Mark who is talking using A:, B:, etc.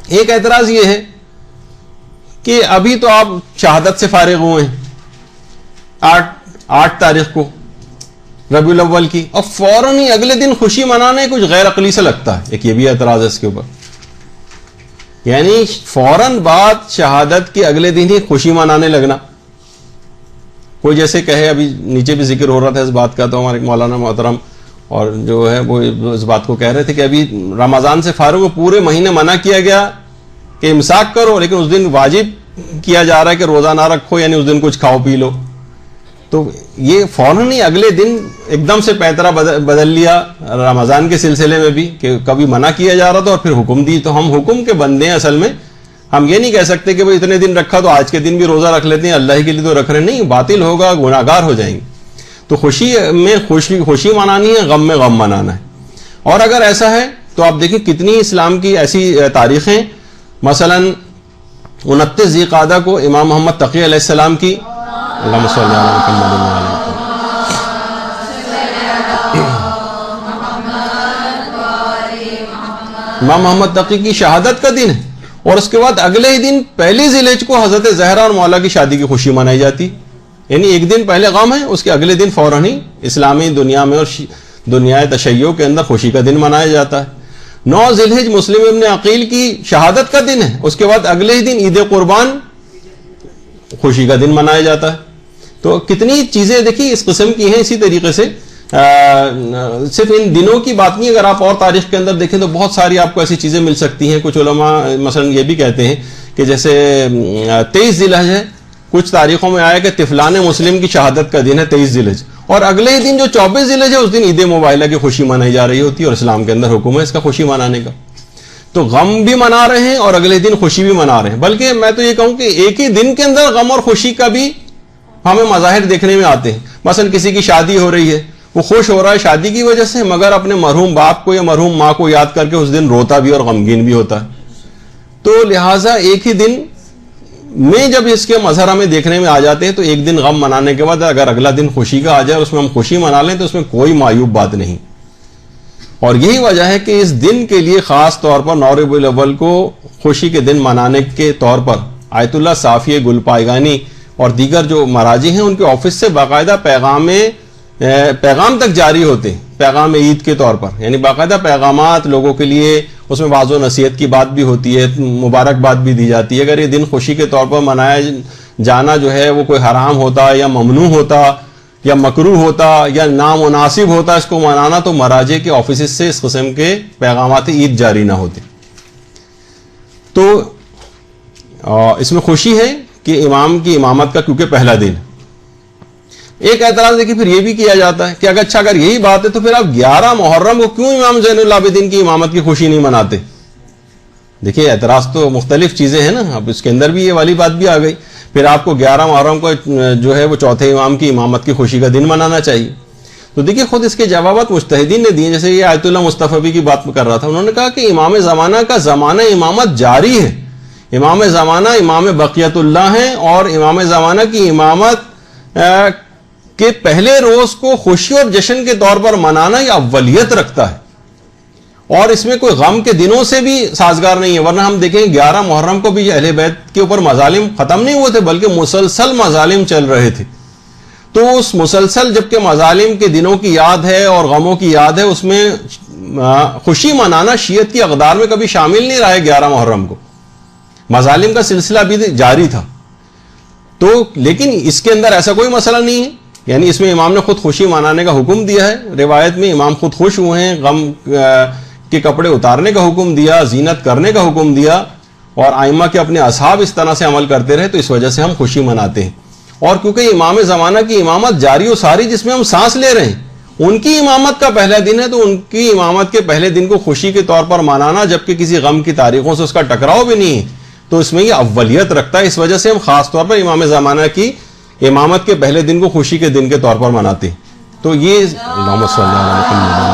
A: ایک اعتراض یہ ہے کہ ابھی تو آپ شہادت سے فارغ ہوئے ہیں 8 تاریخ کو ربیع الاول کی، اور فوراً ہی اگلے دن خوشی منانے کچھ غیر عقلی سے لگتا ہے. ایک یہ بھی اعتراض ہے اس کے اوپر، یعنی فوراً بعد شہادت کے اگلے دن ہی خوشی منانے لگنا. کوئی جیسے کہے، ابھی نیچے بھی ذکر ہو رہا تھا اس بات کا، تو ہمارے مولانا محترم اور جو ہے وہ اس بات کو کہہ رہے تھے کہ ابھی رمضان سے فارغ ہو، پورے مہینے منع کیا گیا کہ امساک کرو، لیکن اس دن واجب کیا جا رہا ہے کہ روزہ نہ رکھو، یعنی اس دن کچھ کھاؤ پی لو. تو یہ فوراً ہی اگلے دن ایک دم سے پیترا بدل لیا رمضان کے سلسلے میں بھی، کہ کبھی منع کیا جا رہا تھا اور پھر حکم دی. تو ہم حکم کے بندے ہیں اصل میں. ہم یہ نہیں کہہ سکتے کہ بھئی اتنے دن رکھا تو آج کے دن بھی روزہ رکھ لیتے ہیں، اللہ کے لیے تو رکھ رہے نہیں، باطل ہوگا، گناہگار ہو جائیں گے. تو خوشی میں خوشی منانی ہے، غم میں غم منانا ہے. اور اگر ایسا ہے تو آپ دیکھیں کتنی اسلام کی ایسی تاریخیں، مثلا 29 ذی القعدہ کو امام محمد تقی علیہ السلام کی، اللہم صلی علی محمد و علی محمد، امام محمد تقی کی شہادت کا دن ہے. اور اس کے بعد اگلے ہی دن پہلی ذی الحجہ کو حضرت زہرا اور مولا کی شادی کی خوشی منائی جاتی. یعنی ایک دن پہلے غم ہے، اس کے اگلے دن فوراً ہی اسلامی دنیا میں اور دنیا تشیع کے اندر خوشی کا دن منایا جاتا ہے. 9 ذی الحجہ مسلم ابن عقیل کی شہادت کا دن ہے، اس کے بعد اگلے ہی دن عید قربان خوشی کا دن منایا جاتا ہے. تو کتنی چیزیں دیکھیں اس قسم کی ہیں. اسی طریقے سے صرف ان دنوں کی بات نہیں، اگر آپ اور تاریخ کے اندر دیکھیں تو بہت ساری آپ کو ایسی چیزیں مل سکتی ہیں. کچھ علماء مثلا یہ بھی کہتے ہیں کہ جیسے 23 ذی الحجہ ہے، کچھ تاریخوں میں آیا کہ طفلان مسلم کی شہادت کا دن ہے 23 ذی الحجہ، اور اگلے ہی دن جو 24 ذی الحجہ ہے اس دن عید مباہلہ کی خوشی منائی جا رہی ہوتی ہے، اور اسلام کے اندر حکم ہے اس کا خوشی منانے کا. تو غم بھی منا رہے ہیں اور اگلے دن خوشی بھی منا رہے ہیں. بلکہ میں تو یہ کہوں کہ ایک ہی دن کے اندر غم اور خوشی کا بھی ہمیں مظاہر دیکھنے میں آتے ہیں. مثلا کسی کی شادی ہو رہی ہے، وہ خوش ہو رہا ہے شادی کی وجہ سے، مگر اپنے مرحوم باپ کو یا مرحوم ماں کو یاد کر کے اس دن روتا بھی اور غمگین بھی ہوتا ہے. تو لہٰذا ایک ہی دن میں جب اس کے مظہر ہمیں دیکھنے میں آ جاتے ہیں، تو ایک دن غم منانے کے بعد اگر اگلا دن خوشی کا آ جائے اور اس میں ہم خوشی منا لیں تو اس میں کوئی معیوب بات نہیں. اور یہی وجہ ہے کہ اس دن کے لیے خاص طور پر 9 ربیع الاول کو خوشی کے دن منانے کے طور پر آیت اللہ صافی گل پائگانی اور دیگر جو مراجع ہیں ان کے آفس سے باقاعدہ پیغام تک جاری ہوتے ہیں، پیغام عید کے طور پر. یعنی باقاعدہ پیغامات لوگوں کے لیے، اس میں واضح و نصیحت کی بات بھی ہوتی ہے، مبارکباد بھی دی جاتی ہے. اگر یہ دن خوشی کے طور پر منایا جانا جو ہے وہ کوئی حرام ہوتا یا ممنوع ہوتا یا مکروہ ہوتا یا نامناسب ہوتا اس کو منانا، تو مراجع کے آفیسز سے اس قسم کے پیغامات عید جاری نہ ہوتے. تو اس میں خوشی ہے کہ امام کی امامت کا کیونکہ پہلا دن. ایک اعتراض دیکھیے پھر یہ بھی کیا جاتا ہے کہ اگر یہی بات ہے تو پھر آپ 11 محرم کو کیوں امام زین العابدین کی امامت کی خوشی نہیں مناتے؟ دیکھیے اعتراض تو مختلف چیزیں ہیں نا، اب اس کے اندر بھی یہ والی بات بھی آ گئی. پھر آپ کو 11 محرم کو جو ہے وہ چوتھے امام کی امامت کی خوشی کا دن منانا چاہیے. تو دیکھیے خود اس کے جوابات مجتہدین نے دیے. جیسے یہ آیت اللہ مصطفی کی بات کر رہا تھا، انہوں نے کہا کہ امام زمانہ کا زمانہ امامت جاری ہے. امام زمانہ امام بقیت اللہ ہیں، اور امام زمانہ کی امامت کے پہلے روز کو خوشی اور جشن کے طور پر منانا یہ اولیت رکھتا ہے، اور اس میں کوئی غم کے دنوں سے بھی سازگار نہیں ہے. ورنہ ہم دیکھیں 11 محرم کو بھی اہل بیت کے اوپر مظالم ختم نہیں ہوئے تھے، بلکہ مسلسل مظالم چل رہے تھے. تو اس مسلسل جبکہ مظالم کے دنوں کی یاد ہے اور غموں کی یاد ہے، اس میں خوشی منانا شیعت کی اقدار میں کبھی شامل نہیں رہا ہے. 11 محرم کو مظالم کا سلسلہ بھی جاری تھا. تو لیکن اس کے اندر ایسا کوئی مسئلہ نہیں ہے، یعنی اس میں امام نے خود خوشی منانے کا حکم دیا ہے. روایت میں امام خود خوش ہوئے ہیں، غم کے کپڑے اتارنے کا حکم دیا، زینت کرنے کا حکم دیا، اور ائمہ کے اپنے اصحاب اس طرح سے عمل کرتے رہے، تو اس وجہ سے ہم خوشی مناتے ہیں. اور کیونکہ امام زمانہ کی امامت جاری و ساری جس میں ہم سانس لے رہے ہیں، ان کی امامت کا پہلا دن ہے، تو ان کی امامت کے پہلے دن کو خوشی کے طور پر منانا جبکہ کسی غم کی تاریخوں سے اس کا ٹکراؤ بھی نہیں ہے، تو اس میں یہ اولیت رکھتا ہے. اس وجہ سے ہم خاص طور پر امام زمانہ کی امامت کے پہلے دن کو خوشی کے دن کے طور پر مناتے ہیں. تو یہ اللہم صلی اللہ علیہ وسلم